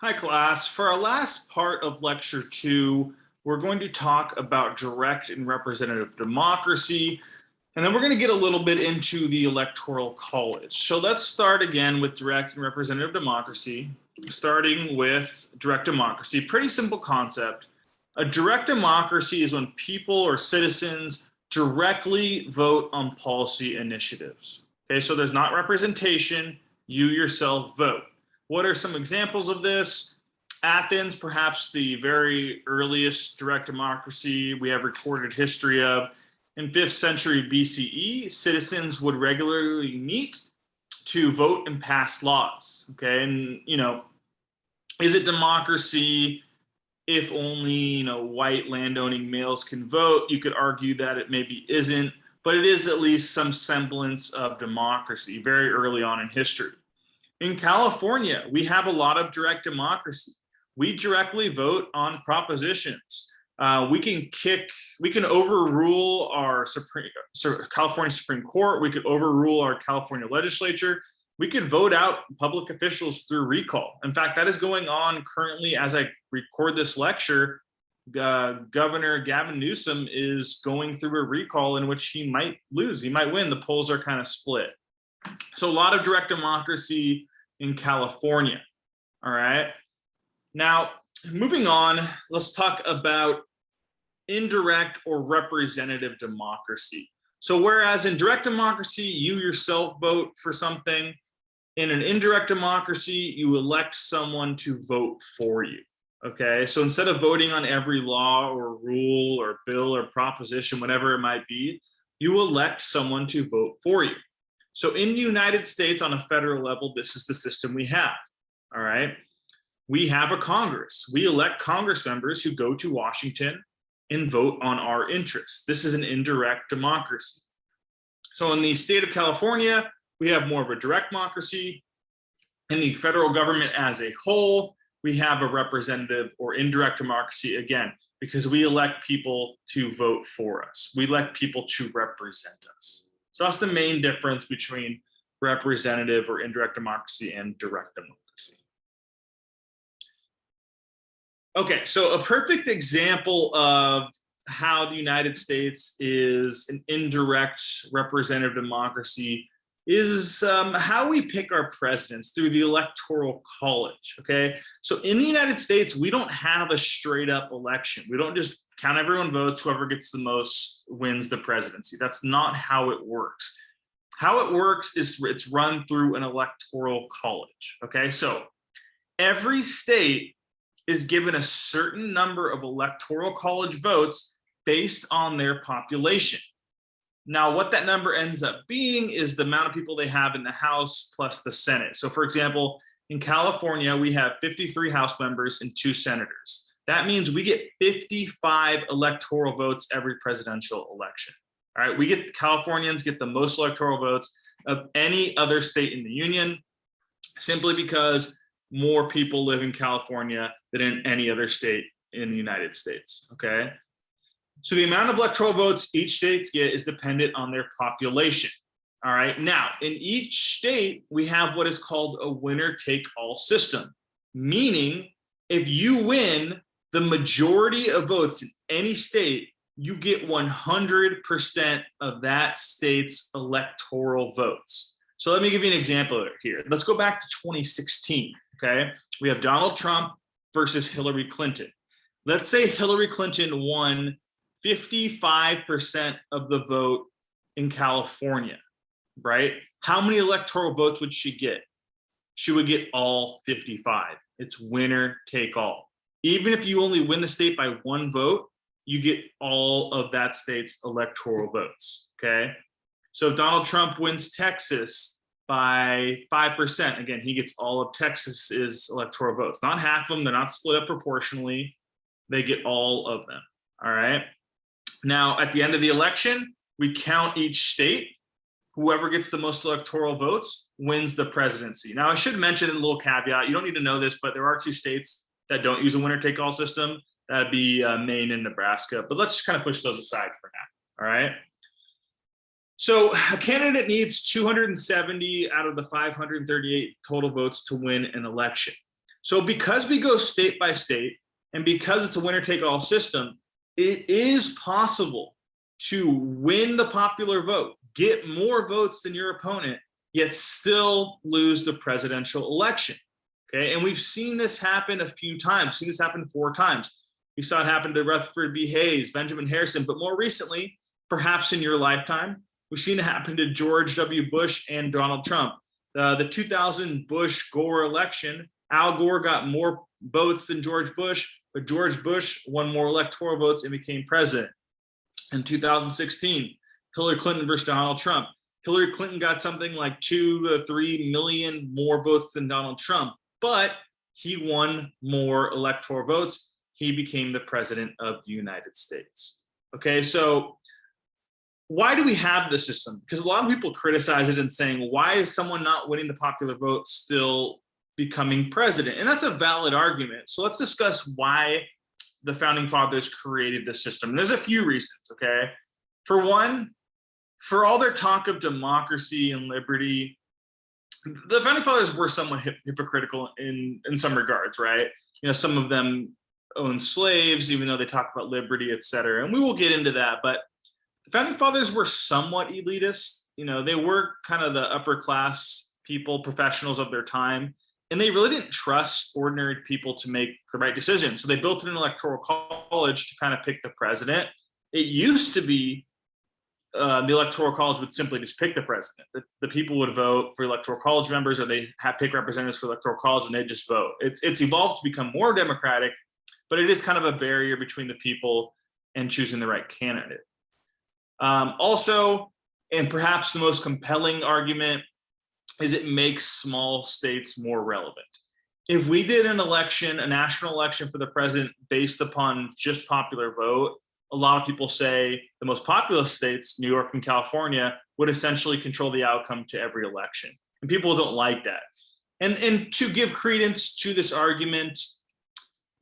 Hi, class. For our last part of lecture 2, we're going to talk about direct and representative democracy, and then we're going to get a little bit into the electoral college. So let's start again with direct and representative democracy, starting with direct democracy. Pretty simple concept. A direct democracy is when people or citizens directly vote on policy initiatives. Okay, so there's not representation, you yourself vote. What are some examples of this? Athens, perhaps the very earliest direct democracy we have recorded history of. In 5th century BCE, citizens would regularly meet to vote and pass laws. Okay, and is it democracy if only white landowning males can vote? You could argue that it maybe isn't, but it is at least some semblance of democracy very early on in history. In California, we have a lot of direct democracy. We directly vote on propositions. We can overrule our California Supreme Court. We could overrule our California legislature. We could vote out public officials through recall. In fact, that is going on currently as I record this lecture. Governor Gavin Newsom is going through a recall in which he might lose. He might win. The polls are kind of split. So a lot of direct democracy in California. All right. Now, moving on, let's talk about indirect or representative democracy. So whereas in direct democracy, you yourself vote for something, in an indirect democracy, you elect someone to vote for you. Okay, so instead of voting on every law or rule or bill or proposition, whatever it might be, you elect someone to vote for you. So in the United States, on a federal level, this is the system we have. All right. We have a Congress. We elect Congress members who go to Washington and vote on our interests. This is an indirect democracy. So in the state of California, we have more of a direct democracy. In the federal government as a whole, we have a representative or indirect democracy, again, because we elect people to vote for us. We elect people to represent us. So that's the main difference between representative or indirect democracy and direct democracy. Okay, so a perfect example of how the United States is an indirect representative democracy is how we pick our presidents through the electoral college. Okay, so in the United States, we don't have a straight up election. We don't just count everyone votes, whoever gets the most wins the presidency. That's not how it works. How it works is it's run through an electoral college. Okay, so every state is given a certain number of electoral college votes based on their population. Now, what that number ends up being is the amount of people they have in the House plus the Senate. So for example, in California, we have 53 House members and 2 senators. That means we get 55 electoral votes every presidential election. All right, Californians get the most electoral votes of any other state in the union, simply because more people live in California than in any other state in the United States, okay? So the amount of electoral votes each state gets is dependent on their population, all right? Now, in each state, we have what is called a winner-take-all system, meaning if you win the majority of votes in any state, you get 100% of that state's electoral votes. So let me give you an example here. Let's go back to 2016. Okay, we have Donald Trump versus Hillary Clinton. Let's say Hillary Clinton won 55% of the vote in California, right? How many electoral votes would she get? She would get all 55. It's winner take all. Even if you only win the state by 1 vote, you get all of that state's electoral votes, okay? So if Donald Trump wins Texas by 5%, again, he gets all of Texas's electoral votes. Not half of them, they're not split up proportionally. They get all of them, all right? Now, at the end of the election, we count each state. Whoever gets the most electoral votes wins the presidency. Now, I should mention a little caveat. You don't need to know this, but there are 2 states that don't use a winner-take-all system. That'd be Maine and Nebraska. But let's just kind of push those aside for now, all right? So a candidate needs 270 out of the 538 total votes to win an election. So because we go state by state, and because it's a winner-take-all system, it is possible to win the popular vote, get more votes than your opponent, yet still lose the presidential election. Okay, and we've seen this happen a few times. Seen this happen 4 times. We saw it happen to Rutherford B. Hayes, Benjamin Harrison, but more recently, perhaps in your lifetime, we've seen it happen to George W. Bush and Donald Trump. The 2000 Bush-Gore election, Al Gore got more votes than George Bush, but George Bush won more electoral votes and became president. In 2016, Hillary Clinton versus Donald Trump. Hillary Clinton got something like 2 to 3 million more votes than Donald Trump, but he won more electoral votes. He became the president of the United States. Okay, so why do we have this system? Because a lot of people criticize it and saying, why is someone not winning the popular vote still becoming president? And that's a valid argument. So let's discuss why the founding fathers created this system. And there's a few reasons, okay? For one, for all their talk of democracy and liberty, the founding fathers were somewhat hypocritical in some regards, right? You know, some of them owned slaves, even though they talk about liberty, et cetera. And we will get into that, but the founding fathers were somewhat elitist. You know, they were kind of the upper class people, professionals of their time, and they really didn't trust ordinary people to make the right decision. So they built an electoral college to kind of pick the president. It used to be the electoral college would simply just pick the president. The people would vote for electoral college members, or they have pick representatives for electoral college and they just vote. It's evolved to become more democratic, but it is kind of a barrier between the people and choosing the right candidate. Also, and perhaps the most compelling argument, is it makes small states more relevant. If we did an election, a national election for the president based upon just popular vote, a lot of people say the most populous states, New York and California, would essentially control the outcome to every election. And people don't like that. And to give credence to this argument,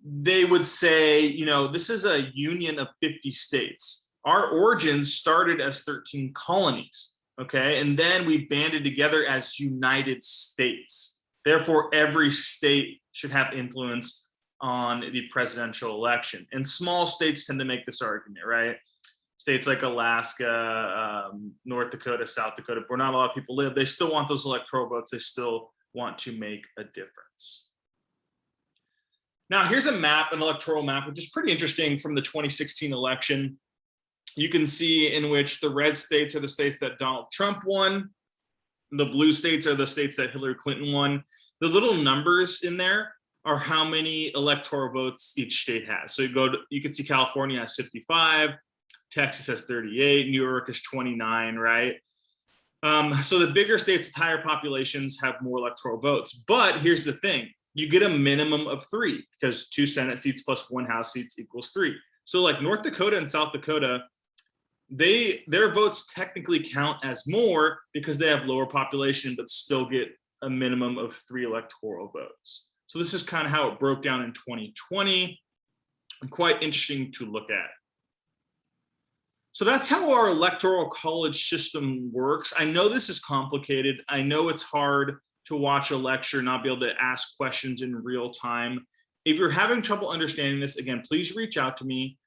they would say, you know, this is a union of 50 states. Our origins started as 13 colonies, okay? And then we banded together as United States. Therefore, every state should have influence on the presidential election. And small states tend to make this argument, right? States like Alaska, North Dakota, South Dakota, where not a lot of people live, they still want those electoral votes. They still want to make a difference. Now, here's a map, an electoral map, which is pretty interesting from the 2016 election. You can see in which the red states are the states that Donald Trump won. The blue states are the states that Hillary Clinton won. The little numbers in there are how many electoral votes each state has. So you can see California has 55, Texas has 38, New York is 29, right? So the bigger states with higher populations have more electoral votes. But here's the thing, you get a minimum of 3 because 2 Senate seats plus 1 House seats equals 3. So like North Dakota and South Dakota, their votes technically count as more because they have lower population, but still get a minimum of 3 electoral votes. So this is kind of how it broke down in 2020. Quite interesting to look at. So that's how our electoral college system works. I know this is complicated. I know it's hard to watch a lecture, not be able to ask questions in real time. If you're having trouble understanding this, again, please reach out to me.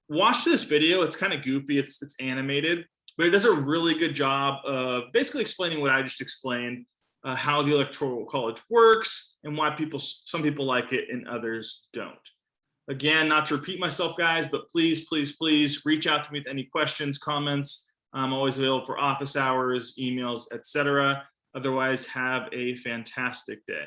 Watch this video. It's kind of goofy. It's animated, but it does a really good job of basically explaining what I just explained, how the electoral college works and why some people like it and others don't. Again, not to repeat myself, guys, but please, please, please reach out to me with any questions, comments. I'm always available for office hours, emails, etc. Otherwise, have a fantastic day.